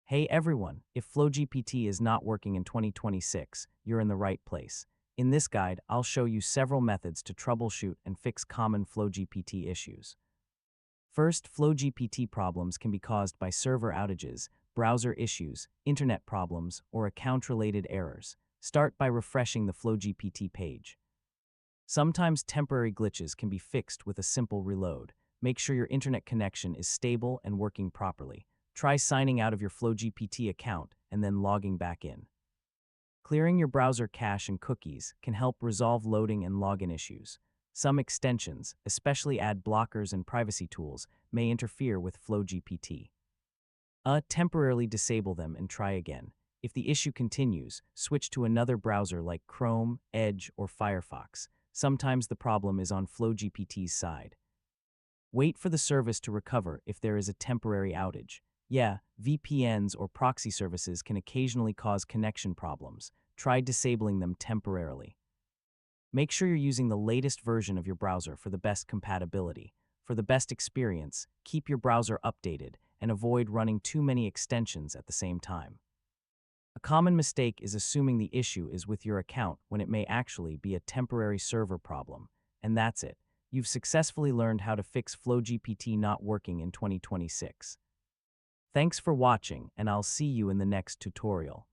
Hey everyone, if FlowGPT is not working in 2026, you're in the right place. In this guide, I'll show you several methods to troubleshoot and fix common FlowGPT issues. First, FlowGPT problems can be caused by server outages, browser issues, internet problems, or account-related errors. Start by refreshing the FlowGPT page. Sometimes temporary glitches can be fixed with a simple reload. Make sure your internet connection is stable and working properly. Try signing out of your FlowGPT account and then logging back in. Clearing your browser cache and cookies can help resolve loading and login issues. Some extensions, especially ad blockers and privacy tools, may interfere with FlowGPT. Temporarily disable them and try again. If the issue continues, switch to another browser like Chrome, Edge, or Firefox. Sometimes the problem is on FlowGPT's side. Wait for the service to recover if there is a temporary outage. Yeah, VPNs or proxy services can occasionally cause connection problems. Try disabling them temporarily. Make sure you're using the latest version of your browser for the best compatibility. For the best experience, keep your browser updated and avoid running too many extensions at the same time. A common mistake is assuming the issue is with your account when it may actually be a temporary server problem. And that's it. You've successfully learned how to fix FlowGPT not working in 2026. Thanks for watching, and I'll see you in the next tutorial.